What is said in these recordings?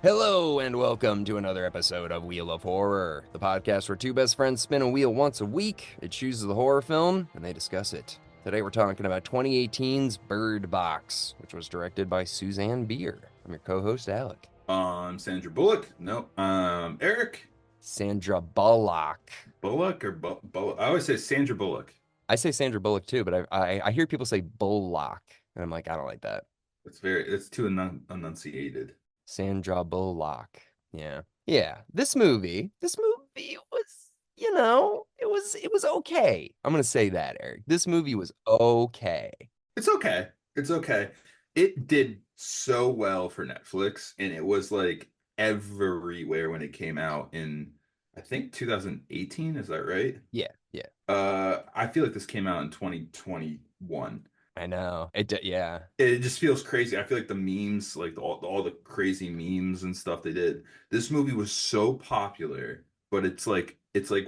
Hello and welcome to another episode of Wheel of Horror, the podcast where two best friends spin a wheel once a week. It chooses a horror film and they discuss it. Today we're talking about 2018's Bird Box, which was directed by Suzanne Bier. I'm your co-host Alec. Sandra Bullock. No, Eric Sandra Bullock. Bullock or Bullock. I always say Sandra Bullock. I say Sandra Bullock too, but I hear people say Bullock, and I'm like, I don't like that. It's too enunciated. Sandra Bullock. Yeah. Yeah. This movie was, it was okay. I'm gonna say that, Eric. This movie was okay. It's okay. It's okay. It did so well for Netflix, and it was like everywhere when it came out in, I think 2018. Is that right? Yeah, yeah. I feel like this came out in 2021. I know. Yeah. It just feels crazy. I feel like the memes, like all the crazy memes and stuff they did. This movie was so popular, but it's like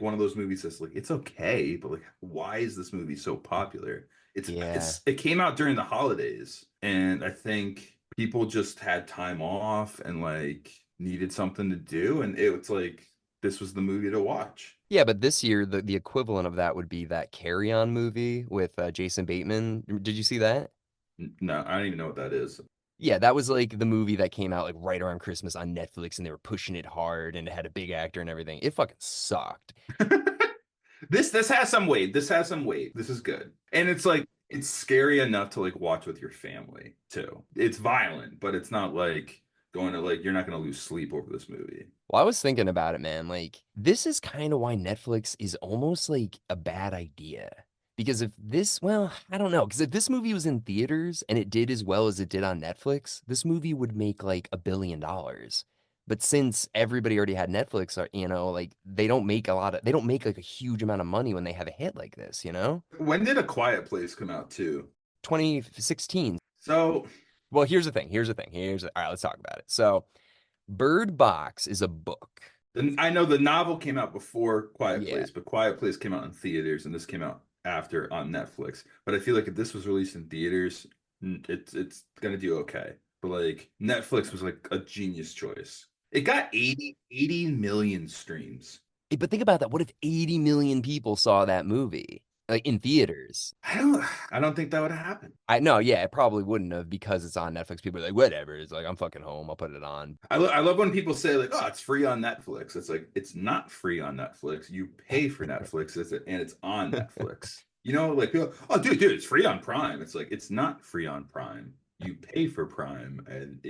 one of those movies that's like it's okay, but like why is this movie so popular? Yeah. It came out during the holidays, and I think people just had time off and like needed something to do, and it's like this was the movie to watch. Yeah, but this year the equivalent of that would be that Carry On movie with Jason Bateman. Did you see that? No, I don't even know what that is. Yeah, that was like the movie that came out like right around Christmas on Netflix and they were pushing it hard and it had a big actor and everything. It fucking sucked. This has some weight. This has some weight. This is good. And it's like it's scary enough to like watch with your family too. It's violent, but it's not like going to like you're not going to lose sleep over this movie. Well, I was thinking about it, man. Like, this is kind of why Netflix is almost like a bad idea. Because if this, well, I don't know. Because if this movie was in theaters and it did as well as it did on Netflix, this movie would make like $1 billion. But since everybody already had Netflix, like they don't make like a huge amount of money when they have a hit like this, you know? When did A Quiet Place come out too? 2016. So, Well, here's the thing. All right, let's talk about it. So, Bird Box is a book. and I know the novel came out before Quiet Yeah. Place, but Quiet Place came out in theaters and this came out after on Netflix. But I feel like if this was released in theaters, it's gonna do okay. But like Netflix was like a genius choice. It got 80 million streams. But think about that. What if 80 million people saw that movie like in theaters? I don't think that would have happened. I know, yeah, it probably wouldn't have because it's on Netflix. People are like, whatever. It's like I'm fucking home. I'll put it on. I love when people say like, "Oh, it's free on Netflix." It's like it's not free on Netflix. You pay for Netflix, and it's on Netflix. Like people, oh, dude, it's free on Prime. It's like it's not free on Prime. You pay for Prime, and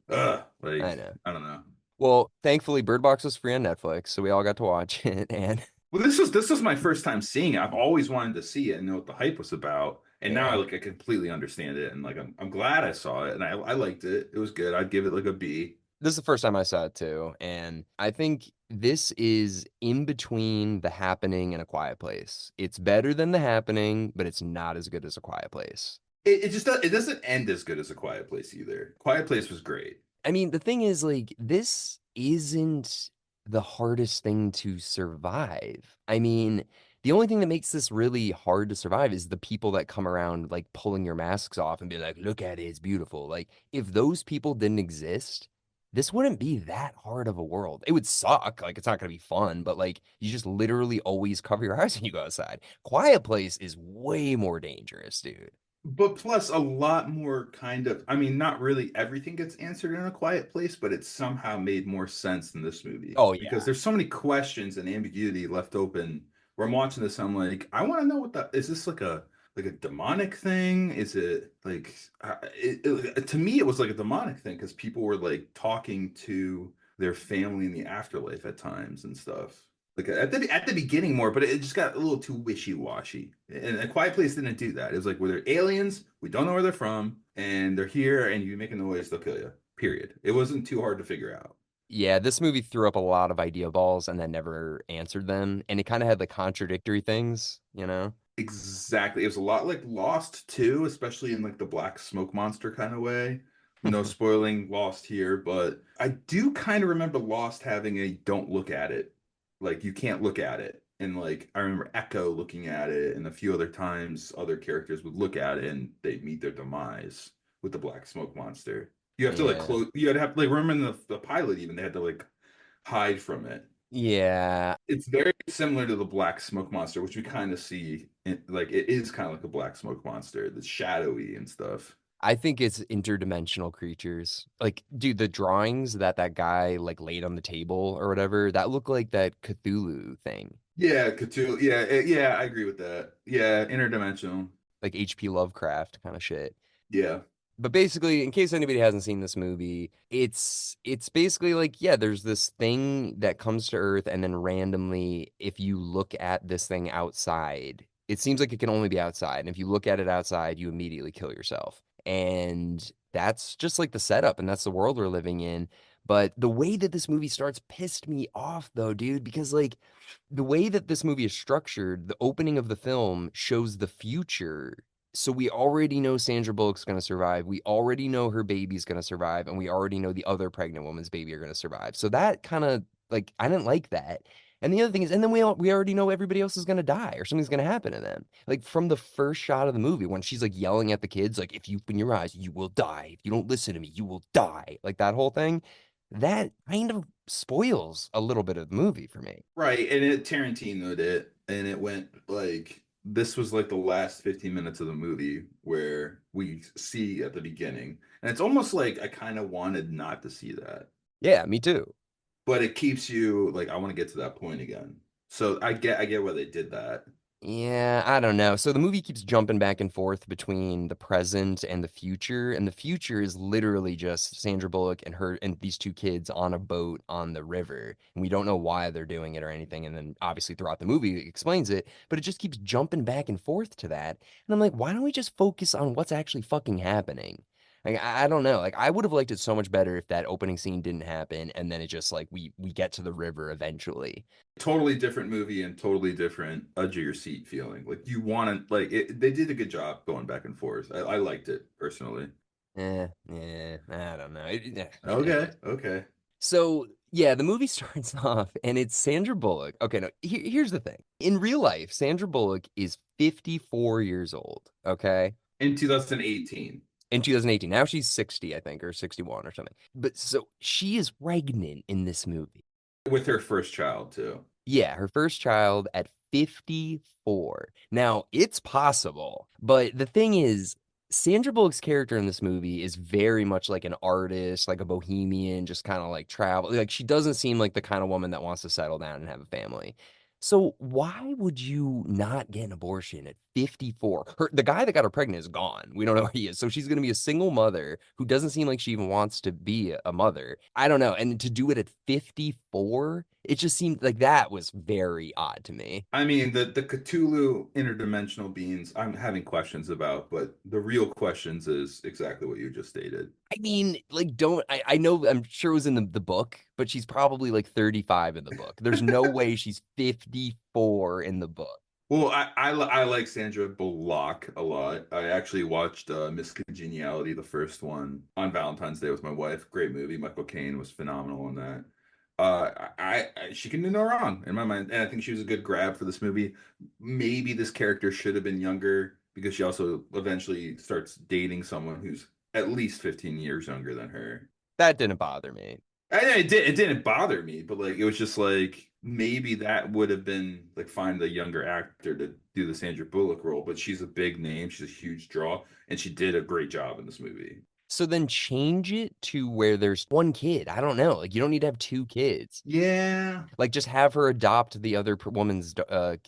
like I know. I don't know. Well, thankfully, Bird Box was free on Netflix, so we all got to watch it. And Well, this was my first time seeing it. I've always wanted to see it and know what the hype was about, and now yeah, I completely understand it, and like I'm glad I saw it, and I liked it. It was good. I'd give it like a B. this is the first time I saw it too. And I think this is in between The Happening and A Quiet Place. It's better than The Happening, but it's not as good as A Quiet Place. It doesn't end as good as A Quiet Place either. Quiet Place was great. I mean, the thing is, like, this isn't the hardest thing to survive. I mean, the only thing that makes this really hard to survive is the people that come around, like, pulling your masks off and be like, look at it, it's beautiful. Like, if those people didn't exist, this wouldn't be that hard of a world. It would suck. Like, it's not going to be fun, but, like, you just literally always cover your eyes when you go outside. Quiet Place is way more dangerous, dude. But plus a lot more kind of, I mean, not really everything gets answered in A Quiet Place, but it's somehow made more sense than this movie Oh, yeah. because there's so many questions and ambiguity left open. Where I'm watching this, I'm like, I want to know is this like a demonic thing? Is it like to me it was like a demonic thing because people were like talking to their family in the afterlife at times and stuff. Like at the beginning more, but it just got a little too wishy-washy. And A Quiet Place didn't do that. It was like, where they're aliens, we don't know where they're from, and they're here, and you make a noise, they'll kill you. Period. It wasn't too hard to figure out. Yeah, this movie threw up a lot of idea balls and then never answered them. And it kind of had the contradictory things, you know? Exactly. It was a lot like Lost too, especially in like the black smoke monster kind of way. No spoiling Lost here, but I do kind of remember Lost having a don't look at it. Like you can't look at it. And like I remember Echo looking at it and a few other times other characters would look at it and they'd meet their demise with the black smoke monster. You have to like Yeah. close. You had to have like remember in the pilot even they had to like hide from it. Yeah. It's very similar to the black smoke monster, which we kind of see. Like it is kind of like a black smoke monster that's shadowy and stuff. I think it's interdimensional creatures. Like, dude, the drawings that that guy like laid on the table or whatever, that look like that Cthulhu thing, Yeah, Cthulhu. Yeah, yeah, I agree with that. Yeah, interdimensional. like H.P. Lovecraft kind of shit. Yeah. But basically, in case anybody hasn't seen this movie, it's basically like, yeah, there's this thing that comes to Earth, and then randomly, if you look at this thing outside, it seems like it can only be outside. And if you look at it outside, you immediately kill yourself. And that's just like the setup, and that's the world we're living in. But the way that this movie starts pissed me off, though, dude, because like the way that this movie is structured, the opening of the film shows the future, so we already know Sandra Bullock's going to survive. We already know her baby's going to survive, and we already know the other pregnant woman's baby are going to survive. So that kind of like I didn't like that. And the other thing is, and then we already know everybody else is going to die or something's going to happen to them. Like from the first shot of the movie when she's like yelling at the kids, like if you open your eyes, you will die. If you don't listen to me, you will die. Like that whole thing, that kind of spoils a little bit of the movie for me. Right, and it Tarantino'd it, and it went like this was like the last 15 minutes of the movie where we see at the beginning. And it's almost like I kind of wanted not to see that. Yeah, me too. But it keeps you like I want to get to that point again. So I get why they did that. Yeah, I don't know. So the movie keeps jumping back and forth between the present and the future, and the future is literally just Sandra Bullock and her and these two kids on a boat on the river. And we don't know why they're doing it or anything. And then obviously throughout the movie it explains it, but it just keeps jumping back and forth to that. And I'm like, why don't we just focus on what's actually fucking happening? Like I don't know. Like I would have liked it so much better if that opening scene didn't happen and then it just like we get to the river eventually. Totally different movie and totally different edge of your seat feeling. Like you want to like it, they did a good job going back and forth. I liked it personally. Yeah, I don't know. Okay, Anyways, okay. so yeah, the movie starts off and it's Sandra Bullock. Okay, no, here's the thing. In real life, Sandra Bullock is 54 years old. Okay, In 2018 in 2018. Now she's 60, I think, or 61 or something. But so she is pregnant in this movie. with her first child too. Yeah, her first child at 54. Now, it's possible, but the thing is, Sandra Bullock's character in this movie is very much like an artist, like a bohemian, just kind of like travel. Like she doesn't seem like the kind of woman that wants to settle down and have a family. So why would you not get an abortion at 54? The guy that got her pregnant is gone. We don't know where he is. So she's going to be a single mother who doesn't seem like she even wants to be a mother. I don't know. And to do it at 54, it just seemed like that was very odd to me. I mean, the Cthulhu interdimensional beings, I'm having questions about, but the real questions is exactly what you just stated. I mean, like, I know, I'm sure it was in the book, but she's probably like 35 in the book. There's no way she's 54 in the book. Well, I like Sandra Bullock a lot. I actually watched Miss Congeniality, the first one, on Valentine's Day with my wife. Great movie. Michael Caine was phenomenal in that. She can do no wrong in my mind, and I think she was a good grab for this movie. Maybe this character should have been younger because she also eventually starts dating someone who's at least 15 years younger than her. That didn't bother me. It didn't bother me, but like it was just like maybe that would have been like find a younger actor to do the Sandra Bullock role, but she's a big name, she's a huge draw, and she did a great job in this movie. So then change it to where there's one kid. I don't know. Like, you don't need to have two kids. Yeah, Like, just have her adopt the other woman's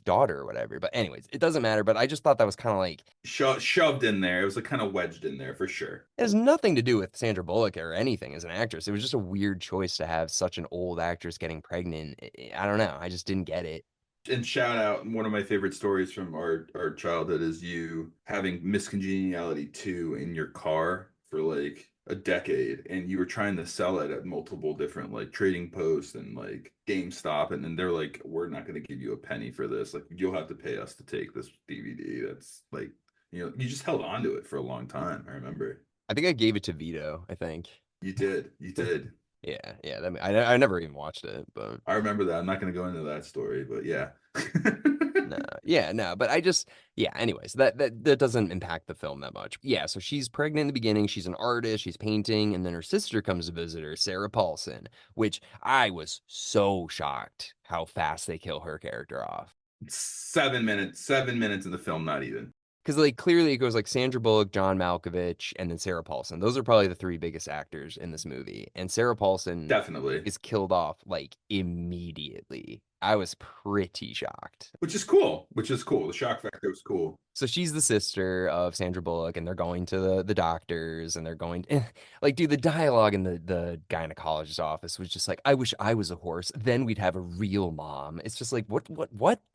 daughter or whatever. But, anyways, it doesn't matter. But I just thought that was kind of like, shoved in there. It was like kind of wedged in there for sure. it has nothing to do with Sandra Bullock or anything as an actress. It was just a weird choice to have such an old actress getting pregnant. I don't know. I just didn't get it. And shout out one of my favorite stories from our childhood is you having Miscongeniality 2 in your car for like a decade and you were trying to sell it at multiple different like trading posts and like GameStop and then they're like we're not going to give you a penny for this, like you'll have to pay us to take this DVD. That's like you just held on to it for a long time. I remember I think I gave it to Vito, I think. you did. Yeah, yeah. I never even watched it, but I remember that. I'm not going to go into that story, but yeah. no, yeah, no. But I just, yeah. Anyways, that doesn't impact the film that much. Yeah, so she's pregnant in the beginning. She's an artist. She's painting, and then her sister comes to visit her, Sarah Paulson, which I was so shocked how fast they kill her character off. 7 minutes, 7 minutes in the film, not even. Because like clearly it goes like Sandra Bullock, John Malkovich, and then Sarah Paulson. Those are probably the three biggest actors in this movie. And Sarah Paulson Definitely. is killed off like immediately. I was pretty shocked. Which is cool. Which is cool. The shock factor was cool. So she's the sister of Sandra Bullock, and they're going to the doctors, and they're going like, dude, the dialogue in the gynecologist's office was just like, I wish I was a horse. Then we'd have a real mom. It's just like, what?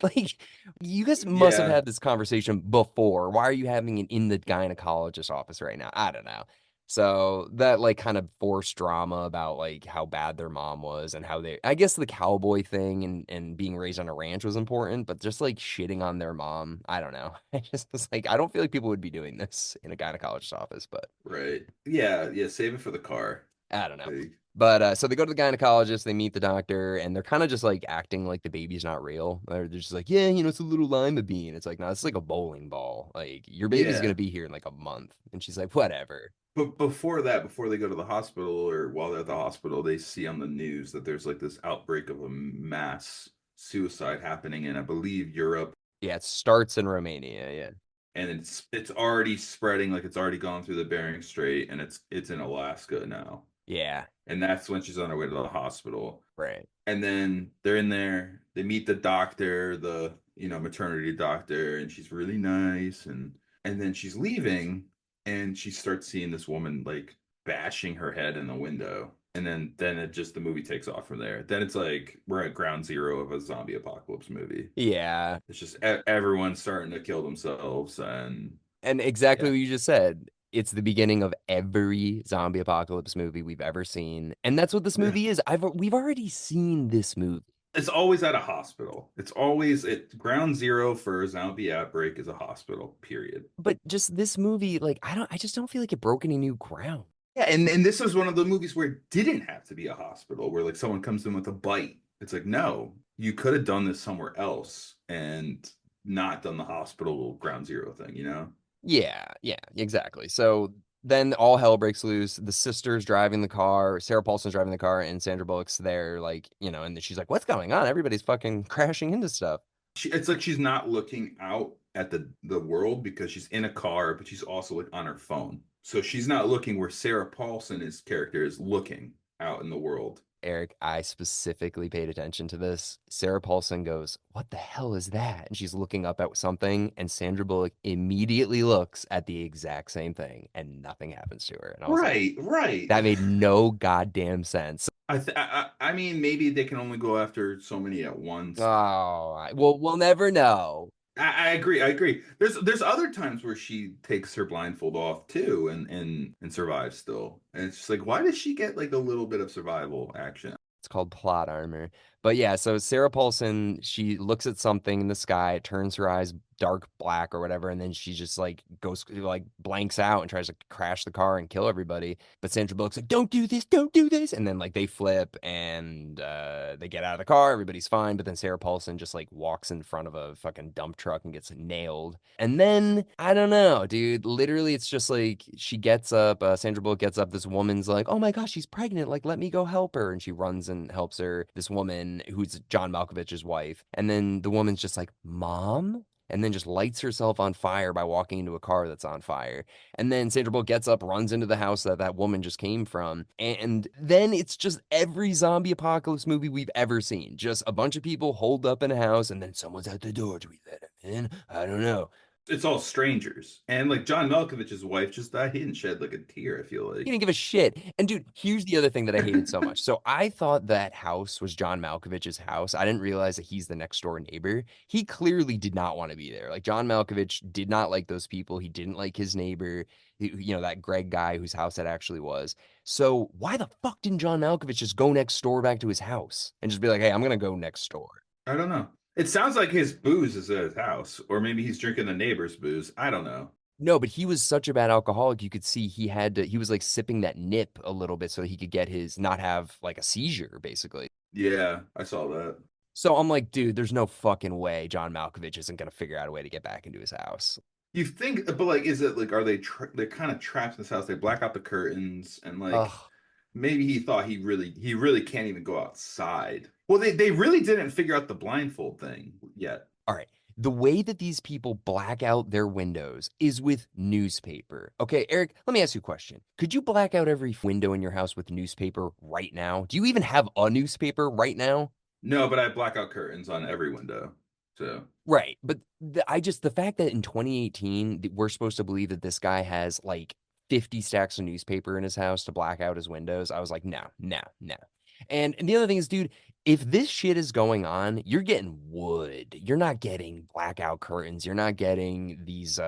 Like, you guys must have Yeah. had this conversation before. Why are you having it in the gynecologist's office right now? I don't know. So that like kind of forced drama about like how bad their mom was and how they I guess the cowboy thing and being raised on a ranch was important, but just like shitting on their mom, I don't know. I just was like I don't feel like people would be doing this in a gynecologist's office, but Right. Yeah. Yeah. Save it for the car. I don't know. Like, But so they go to the gynecologist, they meet the doctor, and they're kind of just like acting like the baby's not real. They're just like, yeah, it's a little lima bean. It's like, no, it's like a bowling ball. Like your baby's gonna yeah. be here in like a month. And she's like, whatever. But before that, before they go to the hospital or while they're at the hospital, they see on the news that there's like this outbreak of a mass suicide happening in, I believe, Europe. Yeah, it starts in Romania. Yeah. And it's already spreading, like it's already gone through the Bering Strait, and it's in Alaska now. Yeah. And that's when she's on her way to the hospital. Right. And then they're in there, they meet the doctor, the maternity doctor, and she's really nice. And then she's leaving, and she starts seeing this woman like bashing her head in the window. And then it just the movie takes off from there. Then it's like we're at ground zero of a zombie apocalypse movie. Yeah. It's just everyone's starting to kill themselves, and And exactly yeah. what you just said. It's the beginning of every zombie apocalypse movie we've ever seen. And that's what this Yeah. movie is. We've already seen this movie. It's always at a hospital. It's always at ground zero for a zombie outbreak is a hospital, period. But just this movie, like I just don't feel like it broke any new ground. Yeah, and this was one of the movies where it didn't have to be a hospital, where like someone comes in with a bite. It's like, no, you could have done this somewhere else and not done the hospital ground zero thing, you know? Yeah, yeah, exactly. So then all hell breaks loose. The sister's driving the car, Sarah Paulson's driving the car, and Sandra Bullock's there, like, and she's like, what's going on? Everybody's fucking crashing into stuff. It's like she's not looking out at the world because she's in a car, but she's also like on her phone. So she's not looking where Sarah Paulson's character is looking out in the world. Eric, I specifically paid attention to this. Sarah Paulson goes, what the hell is that? And she's looking up at something, and Sandra Bullock immediately looks at the exact same thing, and nothing happens to her. And I was like, Right, right. that made no goddamn sense. I mean, maybe they can only go after so many at once. Oh, well, we'll never know. I agree. I agree. There's other times where she takes her blindfold off too, and survives still. And it's just like, why does she get like a little bit of survival action? It's called plot armor. But yeah, so Sarah Paulson, she looks at something in the sky, turns her eyes dark black or whatever, and then she just like goes like blanks out and tries to crash the car and kill everybody. But Sandra Bullock's like, "Don't do this, don't do this," and then like they flip and they get out of the car, everybody's fine. But then Sarah Paulson just like walks in front of a fucking dump truck and gets nailed. And then I don't know, dude. Literally, it's just like she gets up. Sandra Bullock gets up. This woman's like, "Oh my gosh, she's pregnant! Like, let me go help her." And she runs and helps her. This woman who's John Malkovich's wife. And then the woman's just like, "Mom?" And then just lights herself on fire by walking into a car that's on fire. And then Sandra Bullock gets up, runs into the house that woman just came from. And then it's just every zombie apocalypse movie we've ever seen. Just a bunch of people holed up in a house, and then someone's at the door. Do we let him in? I don't know. It's all strangers. And like John Malkovich's wife just died. He didn't shed like a tear, I feel He like. didn't give a shit. And dude, here's the other thing that I hated so much. So I thought that house was John Malkovich's house. I didn't realize that he's the next door neighbor. He clearly did not want to be there. Like John Malkovich did not like those people. He didn't like his neighbor, that Greg guy whose house that actually was. So why the fuck didn't John Malkovich just go next door back to his house and just be like, hey, I'm gonna go next door? I don't know. It sounds like his booze is at his house, or maybe he's drinking the neighbor's booze. I don't know. No, but he was such a bad alcoholic, you could see he was like sipping that nip a little bit so he could get his not have like a seizure, basically. Yeah, I saw that. So I'm like, dude, there's no fucking way John Malkovich isn't gonna figure out a way to get back into his house. You think, but like, is it like, are they're kind of trapped in this house? They black out the curtains, and like, Ugh. maybe he thought he really can't even go outside. Well, they really didn't figure out the blindfold thing yet. All right. The way that these people black out their windows is with newspaper. Okay, Eric, let me ask you a question. Could you black out every window in your house with newspaper right now? Do you even have a newspaper right now? No, but I have blackout curtains on every window. So Right. But the fact that in 2018 we're supposed to believe that this guy has like 50 stacks of newspaper in his house to black out his windows, I was like, no, no, no. And the other thing is, dude, if this shit is going on, you're getting wood. You're not getting blackout curtains. You're not getting these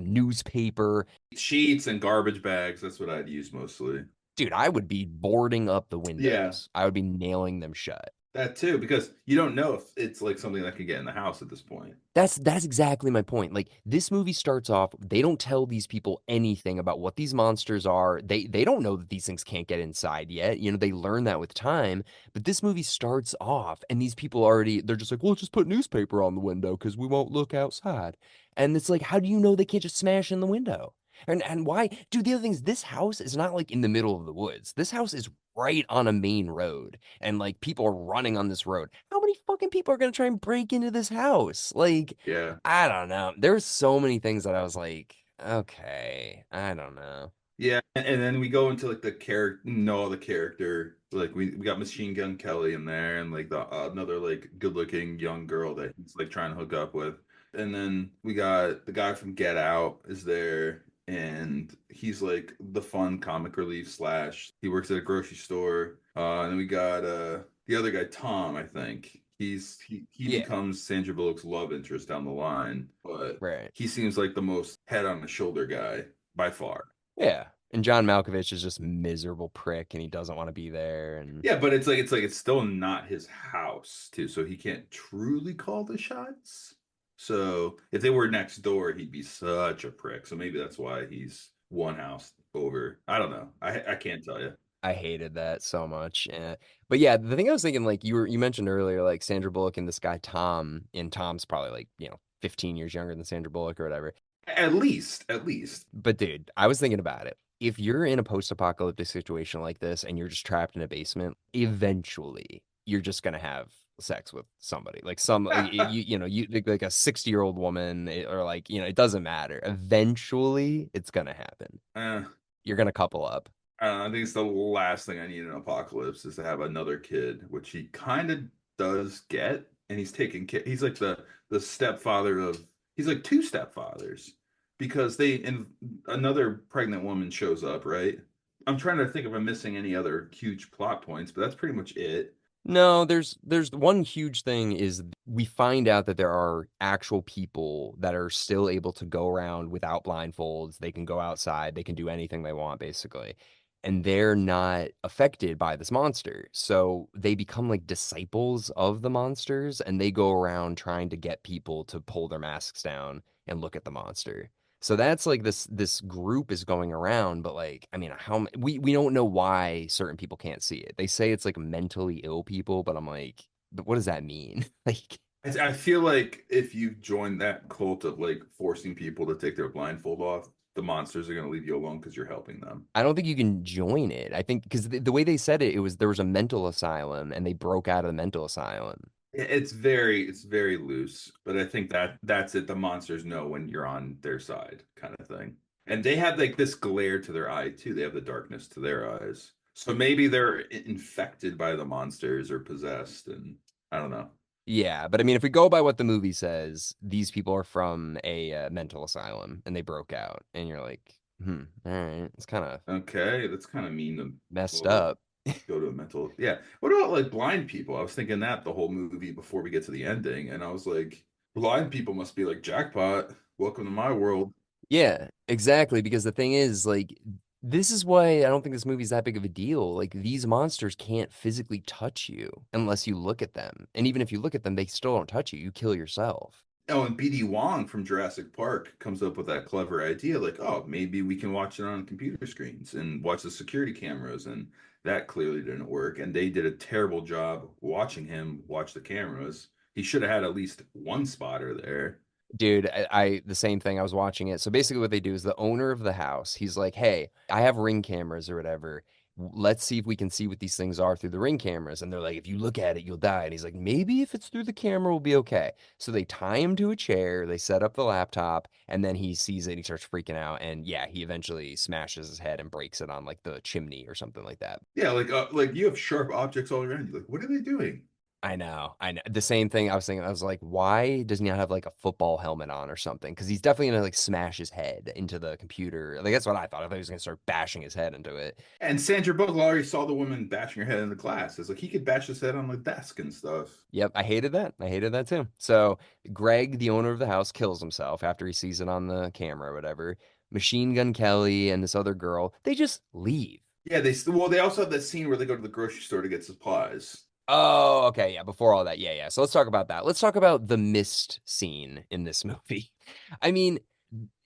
newspaper. sheets and garbage bags, that's what I'd use mostly. Dude, I would be boarding up the Yeah, windows. I would be nailing them shut. that too, because you don't know if it's like something that can get in the house at this point. That's exactly my point. Like this movie starts off, they don't tell these people anything about what these monsters are. They don't know that these things can't get inside yet. You know, they learn that with time. But this movie starts off and these people already they're just like, "Well, just put newspaper on the window because we won't look outside." And it's like, how do you know they can't just smash in the window? And why? Dude, the other thing is this house is not like in the middle of the woods. This house is right on a main road and like people are running on this road. How many fucking people are gonna try and break into this house? Like, Yeah. I don't know. There's so many things that I was like, okay, I don't know. Yeah, and then we go into like the character, no, the character. Like we got Machine Gun Kelly in there, and like the another like good-looking young girl that he's like trying to hook up with. And then we got the guy from Get Out is there, and he's like the fun comic relief slash. He works at a grocery store. And then we got the other guy, Tom, I think. He Yeah, becomes Sandra Bullock's love interest down the line, but right. he seems like the most head on the shoulder guy by far. Yeah. And John Malkovich is just miserable prick and he doesn't want to be there. And Yeah, but it's like it's still not his house too, so he can't truly call the shots. So if they were next door, he'd be such a prick. So maybe that's why he's one house over. I don't know. I can't tell you. I hated that so much. But yeah, the thing I was thinking, like you mentioned earlier, like Sandra Bullock and this guy Tom, and Tom's probably like, 15 years younger than Sandra Bullock or whatever. At least. But dude, I was thinking about it. If you're in a post-apocalyptic situation like this and you're just trapped in a basement, eventually you're just gonna have sex with somebody. Like some you like a 60-year-old woman or like, it doesn't matter. Eventually it's gonna happen. uh, You're gonna couple up. I think it's the last thing I need in an apocalypse is to have another kid, which he kind of does get, and he's taking care. He's like the stepfather of. He's like two stepfathers because they and another pregnant woman shows up, right? I'm trying to think if I'm missing any other huge plot points, but that's pretty much it. No, there's one huge thing is we find out that there are actual people that are still able to go around without blindfolds. They can go outside, they can do anything they want basically. And they're not affected by this monster. So they become like disciples of the monsters and they go around trying to get people to pull their masks down and look at the monster. So that's like this group is going around, but like, I mean, we don't know why certain people can't see it. They say it's like mentally ill people, but I'm like, but what does that mean? Like, I feel like if you join that cult of like forcing people to take their blindfold off, the monsters are going to leave you alone because you're helping them. I don't think you can join it. I think because the way they said it, it was there was a mental asylum and they broke out of the mental asylum. It's very loose, but I think that's it. The monsters know when you're on their side, kind of thing. And they have like this glare to their eye too. They have the darkness to their eyes. So maybe they're infected by the monsters or possessed, and I don't know. Yeah, but I mean, if we go by what the movie says, these people are from a mental asylum and they broke out, and you're like, all right, it's kind of Okay, that's kind of mean to messed well, up. go to a mental. Yeah. What about like blind people? I was thinking that the whole movie before we get to the ending, and I was like, blind people must be like jackpot. Welcome to my world. Yeah, exactly. Because the thing is, like, this is why I don't think this movie's that big of a deal. Like, these monsters can't physically touch you unless you look at them. And even if you look at them, they still don't touch you. You kill yourself. Oh, and BD Wong from Jurassic Park comes up with that clever idea, like, oh, maybe we can watch it on computer screens and watch the security cameras, and that clearly didn't work. And they did a terrible job watching him watch the cameras. He should have had at least one spotter there. Dude, the same thing. I was watching it. So basically, what they do is the owner of the house, he's like, "Hey, I have ring cameras or whatever. Let's see if we can see what these things are through the ring cameras." And they're like, "If you look at it, you'll die." And he's like, "Maybe if it's through the camera, we'll be okay." So they tie him to a chair, they set up the laptop, and then he sees it. He starts freaking out, and yeah, he eventually smashes his head and breaks it on like the chimney or something like that. Yeah, like you have sharp objects all around you. Like, what are they doing? I know, I know. The same thing I was thinking. I was like, why doesn't he not have like a football helmet on or something? Because he's definitely gonna like smash his head into the computer. Like that's what I thought. I thought he was gonna start bashing his head into it. And Sandra Bullock already saw the woman bashing her head in the glass. It's like he could bash his head on the desk and stuff. Yep, I hated that. I hated that too. So Greg, the owner of the house, kills himself after he sees it on the camera or whatever. Machine Gun Kelly and this other girl, they just leave. Yeah, they also have that scene where they go to the grocery store to get supplies. Oh, okay, yeah, before all that. Yeah, yeah. So let's talk about that. Let's talk about the mist scene in this movie. I mean,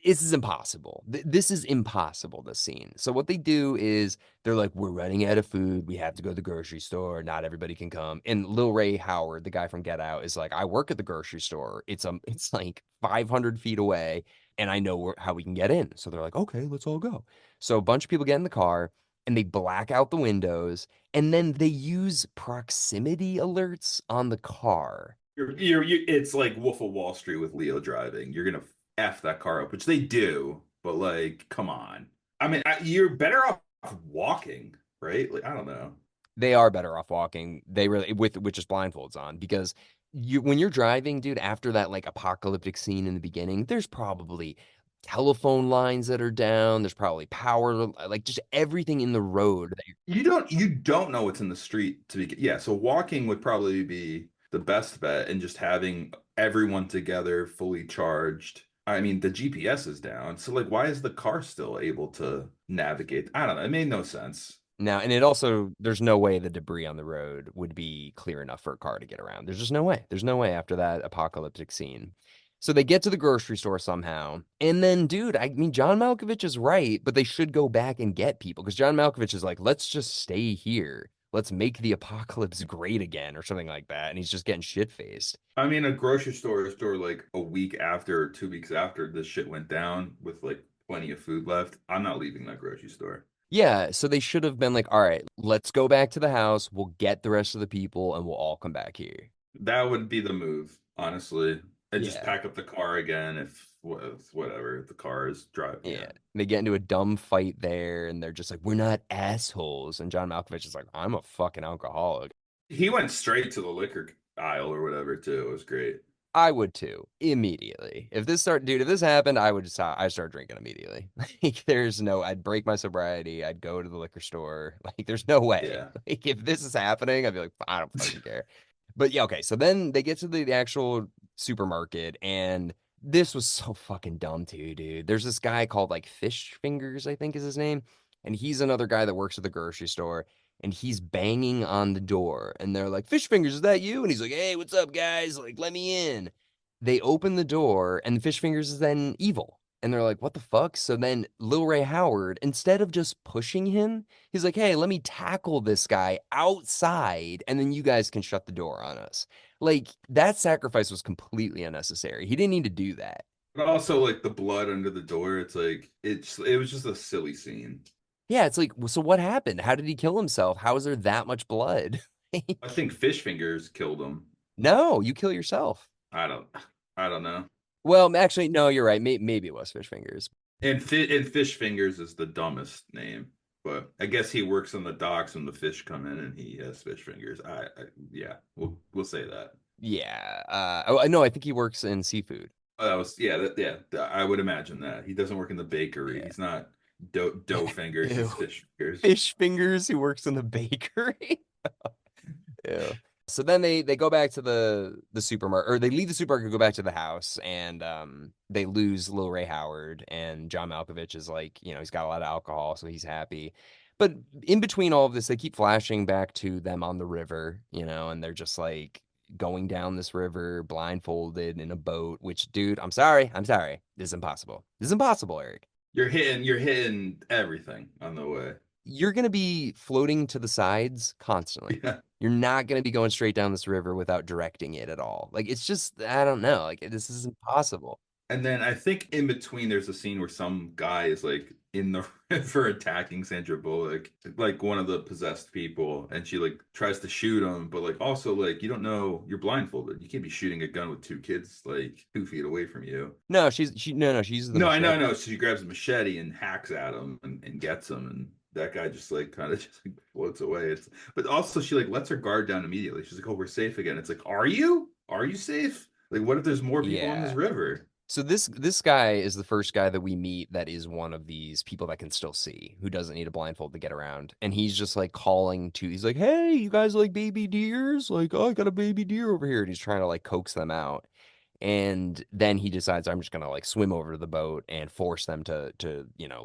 this is impossible. This is impossible, this scene. So what they do is they're like, we're running out of food. We have to go to the grocery store. Not everybody can come. And Lil Ray Howard, the guy from Get Out, is like, I work at the grocery store. It's like 500 feet away, and I know how we can get in. So they're like, okay, let's all go. So a bunch of people get in the car and they black out the windows, and then they use proximity alerts on the car. It's like Wolf of Wall Street with Leo driving. You're gonna F that car up, which they do, but like, come on. I mean, you're better off walking, right? Like, I don't know. They are better off walking. They really with just blindfolds on because you when you're driving, dude, after that like apocalyptic scene in the beginning, there's probably telephone lines that are down. There's probably power, like just everything in the road. You don't know what's in the street to be. Yeah, so walking would probably be the best bet, and just having everyone together, fully charged. I mean, the GPS is down, so like, why is the car still able to navigate? I don't know. It made no sense. Now, and it also, there's no way the debris on the road would be clear enough for a car to get around. There's just no way. There's no way after that apocalyptic scene. So they get to the grocery store somehow. And then, dude, I mean, John Malkovich is right, but they should go back and get people because John Malkovich is like, let's just stay here. Let's make the apocalypse great again or something like that. And he's just getting shit faced. I mean, a grocery store like a week after or 2 weeks after this shit went down with like plenty of food left. I'm not leaving that grocery store. Yeah, so they should have been like, all right, let's go back to the house. We'll get the rest of the people and we'll all come back here. That would be the move, honestly. And just Yeah. pack up the car again if whatever, if the car is drive. Yeah. Yeah. They get into a dumb fight there and they're just like, we're not assholes. And John Malkovich is like, I'm a fucking alcoholic. He went straight to the liquor aisle or whatever too. It was great. I would too, immediately. If this happened, I'd start drinking immediately. Like, there's no, I'd break my sobriety. I'd go to the liquor store. Like, there's no way. Yeah. Like, if this is happening, I'd be like, I don't fucking care. But yeah, okay. So then they get to the actual supermarket, and this was so fucking dumb too, dude. There's this guy called like Fish Fingers, I think is his name, and he's another guy that works at the grocery store, and he's banging on the door, and they're like, "Fish Fingers, is that you?" And he's like, "Hey, what's up, guys? Like, let me in." They open the door, and Fish Fingers is then evil. And they're like, what the fuck? So then Lil Ray Howard, instead of just pushing him, he's like, hey, let me tackle this guy outside, and then you guys can shut the door on us. Like, that sacrifice was completely unnecessary. He didn't need to do that. But also like the blood under the door, it's like it was just a silly scene. Yeah, it's like, so what happened? How did he kill himself? How is there that much blood? I Like, think Fish Fingers killed him. no, you kill yourself. I don't I don't know. Well, actually, no, you're right. Maybe it was Fish Fingers. And Fish Fingers is the dumbest name, but I guess he works on the docks when the fish come in and he has fish fingers. Yeah, we'll say that. Yeah. Oh, no, I think he works in seafood. That was yeah, I would imagine that. He doesn't work in the bakery. Yeah. He's not dough fingers, Ew. he's fish fingers. Fish Fingers who works in the bakery. Ew. So then they go back to the supermarket, or they leave the supermarket, go back to the house, and they lose Lil Ray Howard, and John Malkovich is like, he's got a lot of alcohol, so he's happy. But in between all of this, they keep flashing back to them on the river, and they're just like going down this river blindfolded in a boat, which, dude, I'm sorry. This is impossible. This is impossible, Eric. You're hitting everything on the way. You're going to be floating to the sides constantly. Yeah. You're not going to be going straight down this river without directing it at all. Like, it's just, I don't know. Like, this is impossible. And then I think in between there's a scene where some guy is like in the river attacking Sandra Bullock, like one of the possessed people, and she like tries to shoot him, but like also like you don't know you're blindfolded. You can't be shooting a gun with two kids like 2 feet away from you. No, no, she uses the No, I know, machete. no. So she grabs a machete and hacks at him and gets him, and that guy just like kind of just like floats away. It's but also she like lets her guard down immediately. She's like, "Oh, we're safe again." It's like, "Are you? Are you safe? Like, what if there's more people in this Yeah. river?" So this guy is the first guy that we meet that is one of these people that can still see, who doesn't need a blindfold to get around. And he's just like calling to, he's like, "Hey, you guys like baby deers? Like, oh, I got a baby deer over here." And he's trying to like coax them out. And then he decides, I'm just gonna like swim over to the boat and force them to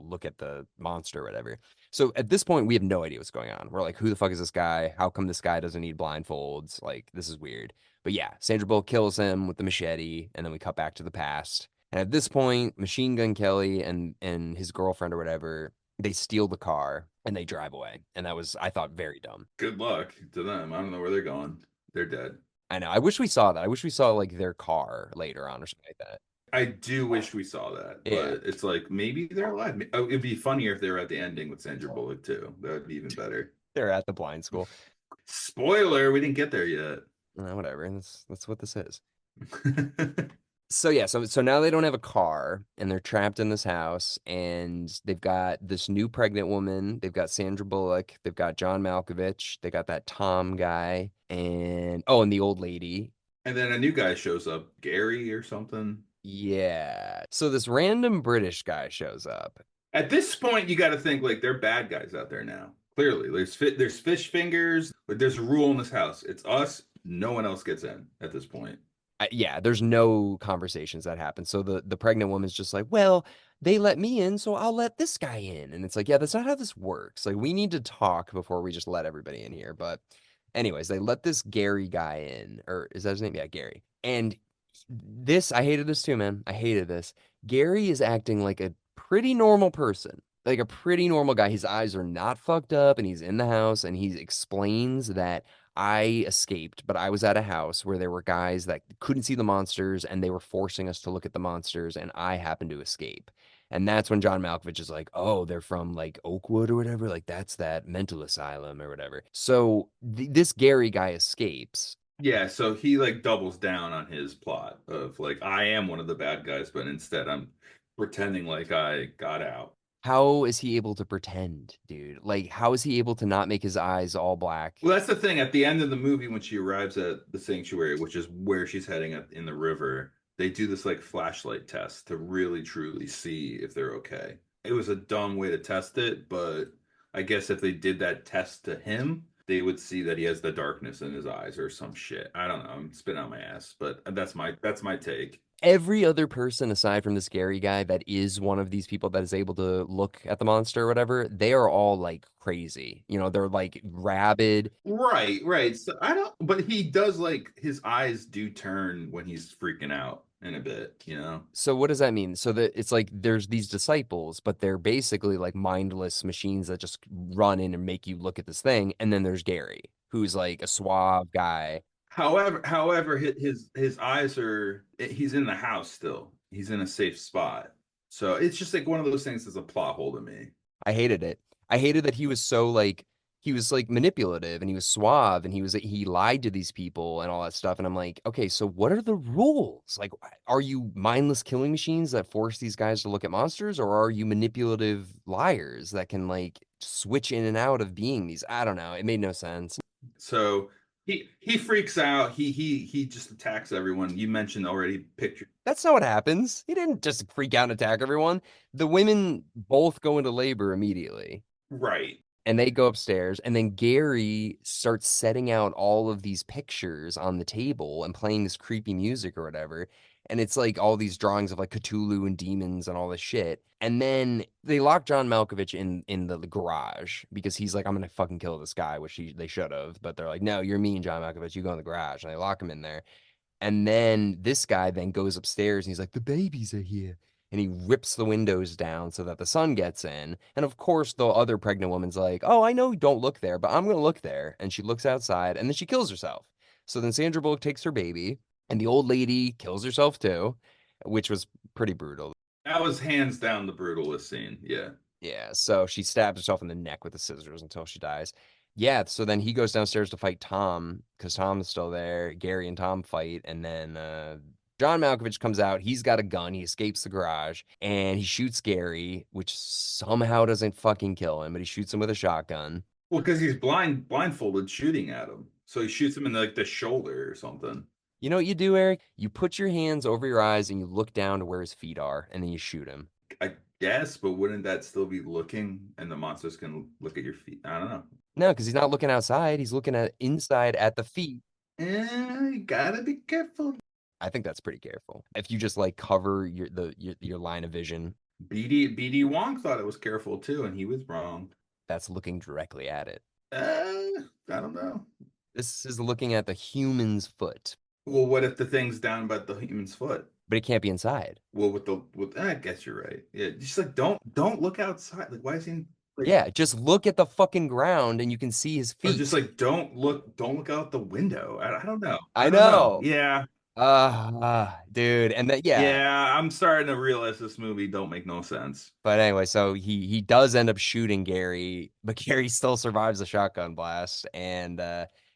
look at the monster or whatever. So at this point, we have no idea what's going on. We're like, who the fuck is this guy? How come this guy doesn't need blindfolds? Like, this is weird. But yeah, Sandra Bullock kills him with the machete, and then we cut back to the past. And at this point, Machine Gun Kelly and his girlfriend or whatever, they steal the car and they drive away. And that was, I thought, very dumb. Good luck to them. I don't know where they're going. They're dead. I know. I wish we saw that. I wish we saw like their car later on or something like that. I do wish we saw that, Yeah, but it's like maybe they're alive. Oh, it'd be funnier if they were at the ending with Sandra Bullock too. That would be even better. they're at the blind school. Spoiler, we didn't get there yet. Whatever. That's what this is. So yeah, so now they don't have a car and they're trapped in this house and they've got this new pregnant woman, they've got Sandra Bullock, they've got John Malkovich, they got that Tom guy and oh, and the old lady. And then a new guy shows up, Gary or something. Yeah. So this random British guy shows up. At this point, you got to think like they're bad guys out there now. Clearly, there's fish fingers, but there's a rule in this house. It's us. No one else gets in at this point. Yeah, there's no conversations that happen. So the pregnant woman's just like, "Well, they let me in, so I'll let this guy in." And it's like, "Yeah, that's not how this works. Like we need to talk before we just let everybody in here." But anyways, they let this Gary guy in, or is that his name? Yeah, Gary. And this, I hated this too, man. I hated this. Gary is acting like a pretty normal person, like a pretty normal guy. His eyes are not fucked up, and he's in the house, and he explains that I escaped, but I was at a house where there were guys that couldn't see the monsters, and they were forcing us to look at the monsters, and I happened to escape. And that's when John Malkovich is like, "Oh, they're from like Oakwood or whatever. Like that's that mental asylum or whatever." So this Gary guy escapes. Yeah, so he like doubles down on his plot of like I am one of the bad guys, but instead I'm pretending like I got out. How is he able to pretend, dude? Like, how is he able to not make his eyes all black? Well, that's the thing. At the end of the movie, when she arrives at the sanctuary, which is where she's heading at in the river, they do this like flashlight test to really truly see if they're okay. It was a dumb way to test it, but I guess if they did that test to him, they would see that he has the darkness in his eyes or some shit. I don't know. I'm spitting out my ass, but that's my take. Every other person aside from this Gary guy that is one of these people that is able to look at the monster or whatever, they are all like crazy. You know, they're like rabid. Right, right. So I don't, but he does like his eyes do turn when he's freaking out in a bit, you know? So what does that mean? So that it's like there's these disciples, but they're basically like mindless machines that just run in and make you look at this thing. And then there's Gary, who's like a suave guy. However, his eyes are he's in the house still. He's in a safe spot. So it's just like one of those things that's a plot hole to me. I hated it. I hated that he was so like he was like manipulative and he was suave and he lied to these people and all that stuff. And I'm like, okay, so what are the rules? Like, are you mindless killing machines that force these guys to look at monsters, or are you manipulative liars that can like switch in and out of being these? I don't know. It made no sense. So he freaks out. He just attacks everyone. You mentioned already picture. That's not what happens. He didn't just freak out and attack everyone. The women both go into labor immediately. Right. And they go upstairs, and then Gary starts setting out all of these pictures on the table and playing this creepy music or whatever. And it's like all these drawings of like Cthulhu and demons and all this shit. And then they lock John Malkovich in the garage because he's like, I'm gonna fucking kill this guy, which they should have. But they're like, no, you're mean, John Malkovich. You go in the garage, and they lock him in there. And then this guy then goes upstairs and he's like, the babies are here. And he rips the windows down so that the sun gets in. And of course, the other pregnant woman's like, oh, I know you don't look there, but I'm going to look there. And she looks outside and then she kills herself. So then Sandra Bullock takes her baby and the old lady kills herself too, which was pretty brutal. That was hands down the brutalest scene. Yeah. Yeah, so she stabs herself in the neck with the scissors until she dies. Yeah, so then he goes downstairs to fight Tom because Tom is still there. Gary and Tom fight, and then John Malkovich comes out. He's got a gun. He escapes the garage and he shoots Gary, which somehow doesn't fucking kill him, but he shoots him with a shotgun. Well, because he's blindfolded shooting at him. So he shoots him in like the shoulder or something. You know what you do, Eric? You put your hands over your eyes and you look down to where his feet are, and then you shoot him. I guess, but wouldn't that still be looking and the monsters can look at your feet? I don't know. No, because he's not looking outside. He's looking at inside at the feet. You gotta be careful. I think that's pretty careful. If you just like cover your line of vision, BD Wong thought it was careful too, and he was wrong. that's looking directly at it. I don't know. This is looking at the human's foot, Well, what if the thing's down by the human's foot? but it can't be inside. Well, with I guess you're right. Yeah, just like don't look outside. Like why is he like Yeah, just look at the fucking ground and you can see his or just feet. like don't look out the window. I don't know. I I don't know. know. Yeah. Dude. And that, yeah. Yeah, I'm starting to realize this movie don't make no sense. But anyway, so he does end up shooting Gary, but Gary still survives the shotgun blast. And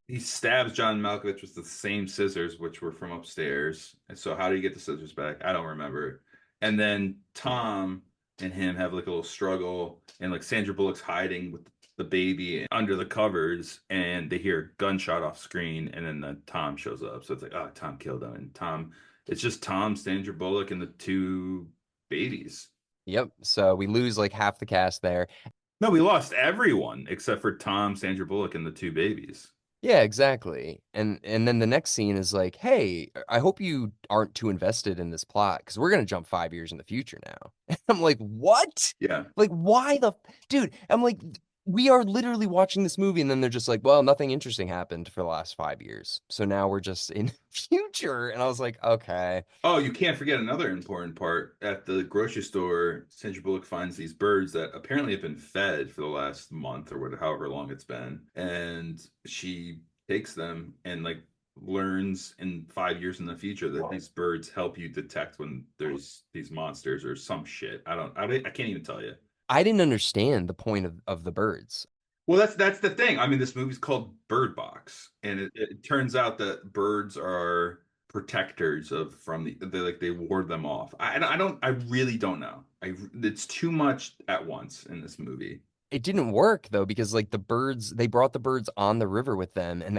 He stabs John Malkovich with the same scissors, which were from upstairs. And so how do you get the scissors back? I don't remember. And then Tom and him have like a little struggle, and like Sandra Bullock's hiding with the baby under the covers, and they hear a gunshot off screen, and then Tom shows up. So it's like, oh, Tom killed him, and Tom, it's just Tom, Sandra Bullock, and the two babies. yep. So we lose like half the cast there. No, we lost everyone except for Tom, Sandra Bullock, and the two babies. Yeah, exactly. And then the next scene is like, "Hey, I hope you aren't too invested in this plot because we're gonna jump 5 years in the future now." And I'm like, "What? Yeah. Like, why the dude?" I'm like, "We are literally watching this movie, and then they're just like, well, nothing interesting happened for the last 5 years, so now we're just in future." And I was like, "Okay, Oh, you can't forget another important part. At the grocery store, Sandra Bullock finds these birds that apparently have been fed for the last month or whatever, however long it's been. And she takes them and like learns in 5 years in the future that these birds help you detect when there's these monsters or some shit. I can't even tell you. I didn't understand the point of the birds." Well, that's the thing. I mean, this movie's called Bird Box, and it turns out that birds are protectors of from they like they ward them off. I really don't know. It's too much at once in this movie. It didn't work though because like the birds, they brought the birds on the river with them, and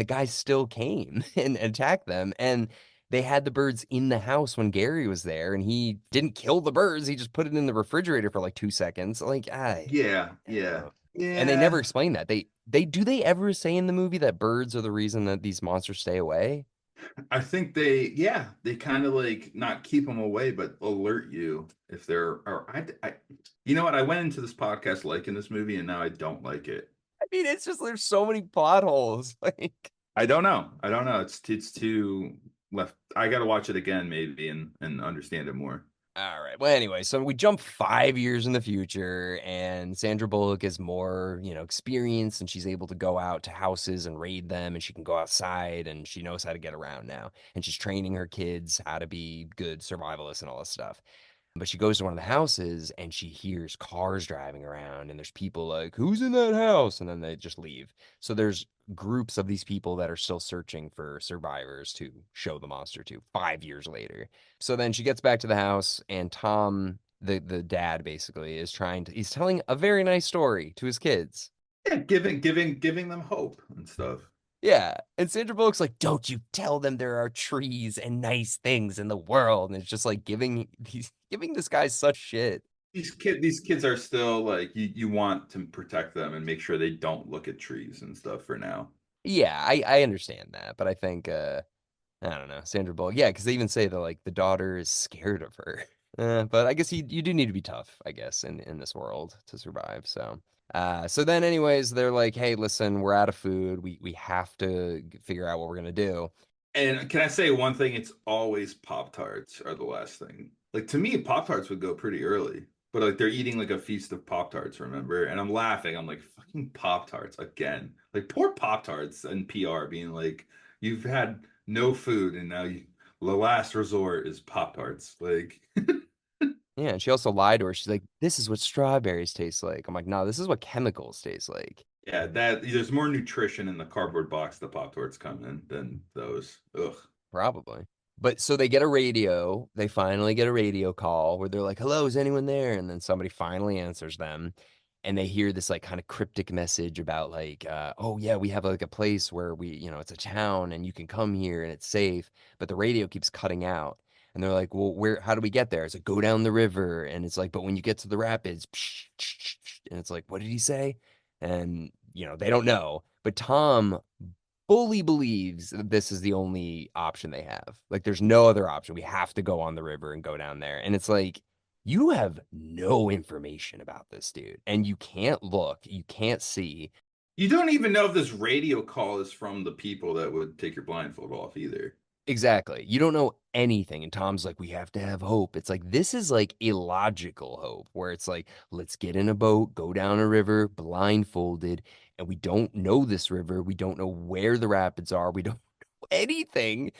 the guys still came and attacked them, and they had the birds in the house when Gary was there, and he didn't kill the birds. He just put it in the refrigerator for like 2 seconds. Like, Yeah, don't yeah, know. And they never yeah. explain that. They ever say in the movie that birds are the reason that these monsters stay away? I think they kind of like not keep them away, but alert you if they're. Or you know what? I went into this podcast liking this movie, and now I don't like it. I mean, it's just there's so many plot holes. Like, I don't know. I don't know. It's too left. I got to watch it again maybe and understand it more. all right. Well, anyway, so we jump 5 years in the future, and Sandra Bullock is more, experienced, and she's able to go out to houses and raid them, and she can go outside, and she knows how to get around now. And she's training her kids how to be good survivalists and all this stuff. But she goes to one of the houses and she hears cars driving around, and there's people like, who's in that house? And then they just leave. So there's groups of these people that are still searching for survivors to show the monster to 5 years later. So then she gets back to the house, and Tom, the dad basically, he's telling a very nice story to his kids. Yeah, giving them hope and stuff. Yeah. And Sandra Bullock's like, don't you tell them there are trees and nice things in the world. And it's just like he's giving this guy such shit. These kids are still like you want to protect them and make sure they don't look at trees and stuff for now. Yeah, I understand that, but I think I don't know, Sandra Bullock. Yeah, because they even say that like the daughter is scared of her. But I guess you do need to be tough, I guess, in this world to survive. So so then anyways, they're like, hey, listen, we're out of food. We have to figure out what we're gonna do. And can I say one thing? It's always Pop Tarts are the last thing. Like to me, Pop Tarts would go pretty early, but like they're eating like a feast of Pop Tarts, remember? And I'm laughing. I'm like, fucking Pop Tarts again. Like poor Pop Tarts and PR being like, you've had no food and now the last resort is Pop Tarts. Like, Yeah, and she also lied to her. She's like, this is what strawberries taste like. I'm like, no, this is what chemicals taste like. yeah, that there's more nutrition in the cardboard box the Pop Tarts come in than those. Ugh. Probably. But so they get a radio. They finally get a radio call where they're like, hello, is anyone there? And then somebody finally answers them. And they hear this like kind of cryptic message about like, oh yeah, we have like a place where it's a town and you can come here and it's safe. But the radio keeps cutting out. And they're like, well, how do we get there? It's like, go down the river. And it's like, but when you get to the rapids, and it's like, what did he say? And, they don't know. But Tom fully believes that this is the only option they have. Like, there's no other option. We have to go on the river and go down there. And it's like, you have no information about this dude, and you can't look, you can't see. You don't even know if this radio call is from the people that would take your blindfold off either. Exactly. You don't know anything. And Tom's like, we have to have hope. It's like, this is like illogical hope, where it's like, let's get in a boat, go down a river blindfolded, and we don't know this river. We don't know where the rapids are. We don't know anything.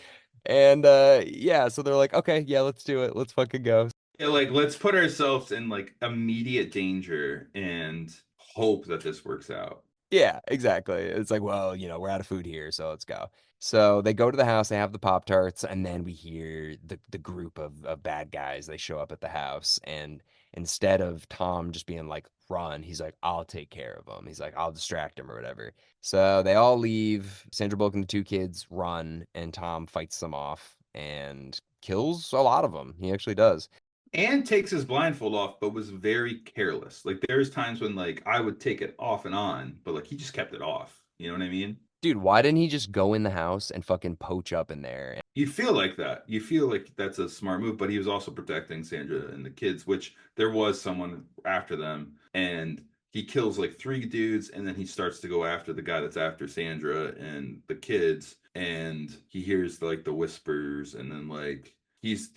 And yeah, so they're like, okay, yeah, let's do it. Let's fucking go. Yeah, like let's put ourselves in like immediate danger and hope that this works out. Yeah, exactly. It's like, well, we're out of food here, so let's go. So they go to the house, they have the Pop Tarts, and then we hear the group of bad guys. They show up at the house, and instead of Tom just being like, run, he's like, I'll take care of them. He's like, I'll distract him or whatever. So they all leave. Sandra Bullock and the two kids run, and Tom fights them off and kills a lot of them. He actually does. And takes his blindfold off, but was very careless. Like there's times when like I would take it off and on, but like he just kept it off. You know what I mean? Dude, why didn't he just go in the house and fucking poach up in there? You feel like that. You feel like that's a smart move, but he was also protecting Sandra and the kids, which there was someone after them, and he kills like three dudes, and then he starts to go after the guy that's after Sandra and the kids, and he hears like the whispers, and then like he's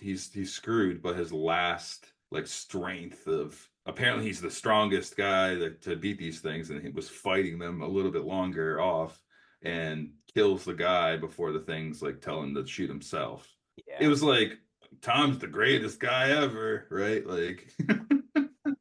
screwed, but his last like strength of apparently he's the strongest guy to beat these things, and he was fighting them a little bit longer off and kills the guy before the things like tell him to shoot himself. It Yeah. was like Tom's the greatest guy ever, right? Like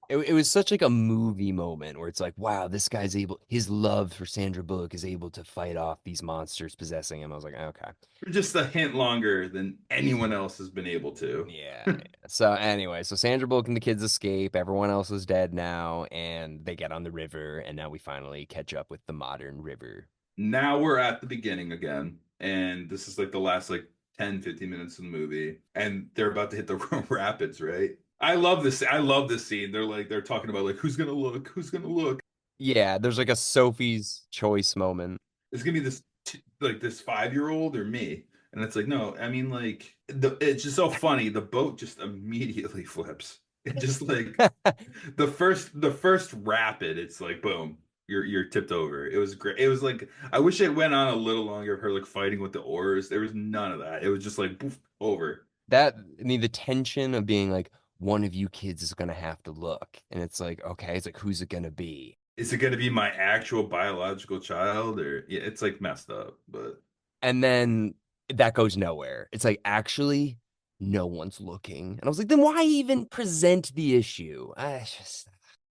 It was such like a movie moment where it's like, wow, this guy's his love for Sandra Bullock is able to fight off these monsters possessing him. I was like, okay. just a hint longer than anyone else has been able to. Yeah. So anyway, so Sandra Bullock and the kids escape. Everyone else is dead now, and they get on the river, and now we finally catch up with the modern river. Now we're at the beginning again, and this is like the last like 10-15 minutes of the movie, and they're about to hit the rapids, right? I love this. I love this scene. They're talking about like who's gonna look, who's gonna look. Yeah, there's like a Sophie's choice moment. It's gonna be this like this 5-year-old or me, and it's like no, I mean like it's just so funny. The boat just immediately flips. It just like the first rapid, it's like boom, you're tipped over. It was great. It was like I wish it went on a little longer of her like fighting with the oars. There was none of that. It was just like poof, over. I mean, the tension of being like, one of you kids is gonna have to look, and it's like, okay, it's like, who's it gonna be? Is it gonna be my actual biological child or yeah? It's like messed up, but And then that goes nowhere. It's like, actually, no one's looking. And I was like, then why even present the issue? I just,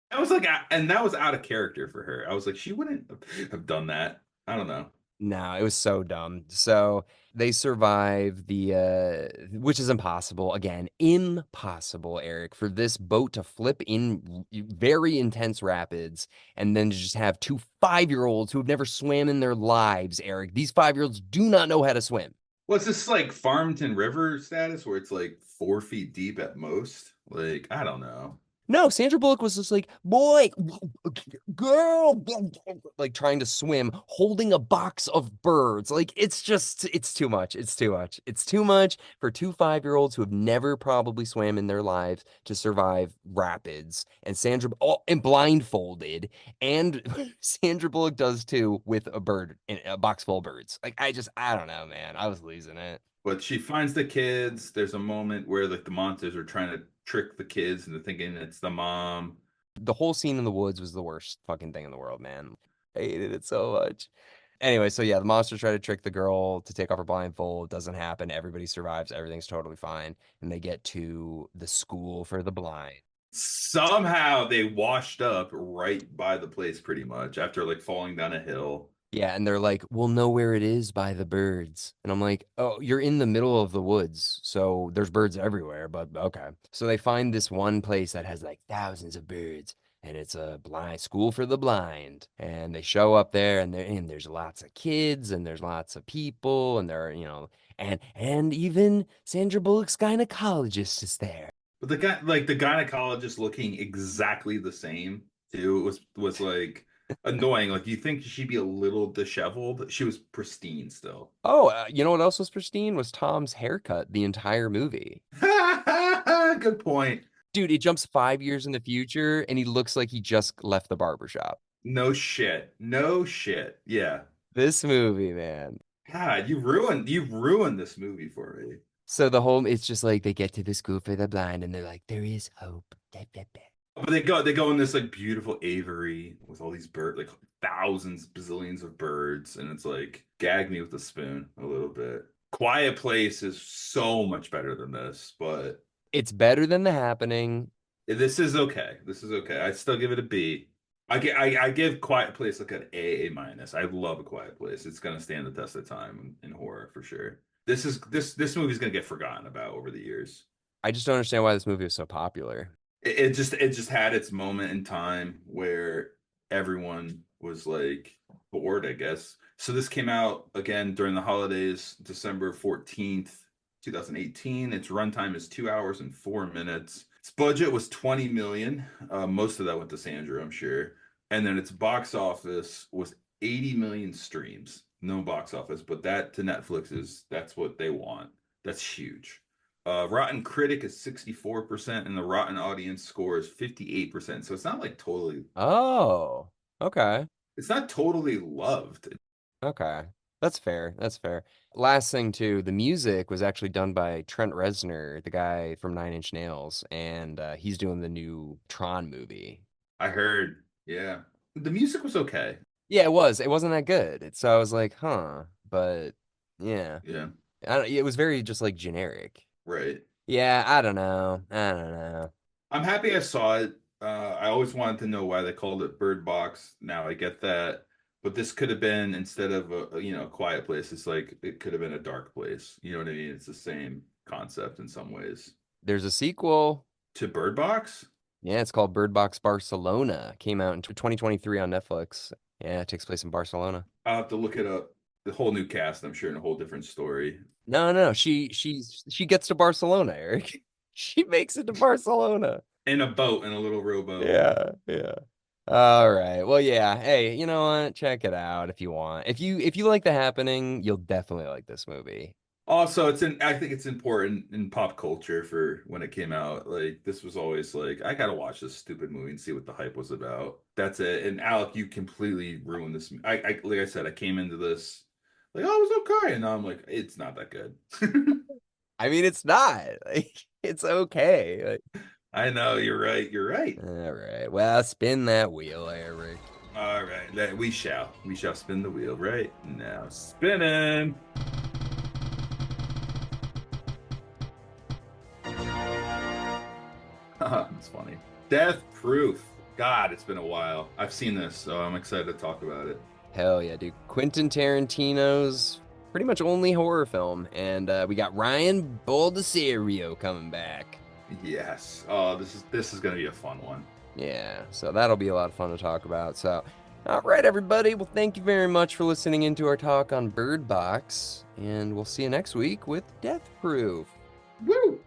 I was like, and that was out of character for her. I was like, she wouldn't have done that. I don't know. no, it was so dumb. So they survive which is impossible. Again, impossible, Eric, for this boat to flip in very intense rapids and then to just have two 5-year-olds who have never swam in their lives, Eric. These 5-year-olds do not know how to swim. Was this like Farmington River status where it's like 4 feet deep at most? Like, I don't know. No, Sandra Bullock was just like, boy, girl, like trying to swim, holding a box of birds. Like, it's too much. It's too much. It's too much for two 5-year-olds who have never probably swam in their lives to survive rapids. And and blindfolded. And Sandra Bullock does too with a box full of birds. Like, I don't know, man. I was losing it. But she finds the kids. There's a moment where like the monsters are trying to trick the kids into thinking it's the mom. The whole scene in the woods was the worst fucking thing in the world, man. I hated it so much. Anyway, so yeah, the monsters try to trick the girl to take off her blindfold. Doesn't happen. Everybody survives. Everything's totally fine. And they get to the school for the blind. Somehow they washed up right by the place pretty much after like falling down a hill. Yeah, and they're like, we'll know where it is by the birds. And I'm like, oh, you're in the middle of the woods. So there's birds everywhere, but okay. So they find this one place that has like thousands of birds, and it's a blind school for the blind. And they show up there, and there's lots of kids, and there's lots of people, and there are, and even Sandra Bullock's gynecologist is there. But the guy, like the gynecologist, looking exactly the same too, was like annoying. Like you think she'd be a little disheveled. She was pristine still. Oh, you know what else was pristine? Was Tom's haircut the entire movie. Good point. Dude, it jumps 5 years in the future and he looks like he just left the barbershop. No shit. No shit. Yeah. This movie, man. God, you ruined this movie for me. So it's just like they get to the school for the blind and they're like, there is hope. Da, da, da. But they go in this like beautiful aviary with all these birds, like thousands, bazillions of birds, and it's like gag me with a spoon a little bit. Quiet Place is so much better than this, but It's better than The Happening. this is okay. This is okay. I still give it a B. I give Quiet Place like an A minus. I love A Quiet Place. It's gonna stand the test of time in horror for sure. This movie's gonna get forgotten about over the years. I just don't understand why this movie is so popular. It just had its moment in time where everyone was like bored, I guess. So this came out again during the holidays, December 14th, 2018. Its runtime is 2 hours and 4 minutes. Its budget was 20 million. Most of that went to Sandra, I'm sure. And then its box office was 80 million streams. No box office, but that to Netflix that's what they want. That's huge. Rotten Critic is 64%, and the Rotten Audience score is 58%. So it's not like totally, Oh, okay. it's not totally loved. Okay. That's fair. That's fair. Last thing too, the music was actually done by Trent Reznor, the guy from Nine Inch Nails, and he's doing the new Tron movie. I heard, yeah. The music was okay. Yeah, it was. It wasn't that good. So I was like, huh. But yeah, Yeah, it was very just like generic. right. Yeah, I don't know. I don't know. I'm happy I saw it. I always wanted to know why they called it Bird Box. Now I get that, but this could have been instead of a quiet place. It's like it could have been a dark place. You know what I mean? It's the same concept in some ways. There's a sequel. To Bird Box, Yeah, it's called Bird Box Barcelona. Came out in 2023 on Netflix. Yeah, it takes place in Barcelona. I'll have to look it up. The whole new cast, I'm sure, in a whole different story. No, no, no. She gets to Barcelona, Eric. She makes it to Barcelona. In a boat, in a little rowboat. Yeah, yeah. All right. Well, yeah. Hey, you know what? Check it out if you want. If you like The Happening, you'll definitely like this movie. Also, I think it's important in pop culture for when it came out. Like this was always like, I gotta watch this stupid movie and see what the hype was about. That's it. And Alec, you completely ruined this. I like I said, I came into this like, oh, it was okay, and now I'm like, it's not that good. I mean, it's not. Like, it's okay. I know, you're right. You're right. All right. Well, spin that wheel, Eric. All right, we shall spin the wheel right now. Spinning. It's funny. Death Proof. God, it's been a while. I've seen this, so I'm excited to talk about it. Hell yeah, dude. Quentin Tarantino's pretty much only horror film, and we got Ryan Baldessario coming back. Yes. Oh, this is gonna be a fun one. Yeah, so that'll be a lot of fun to talk about. So, all right, everybody. Well, thank you very much for listening into our talk on Bird Box, and we'll see you next week with Death Proof. Woo!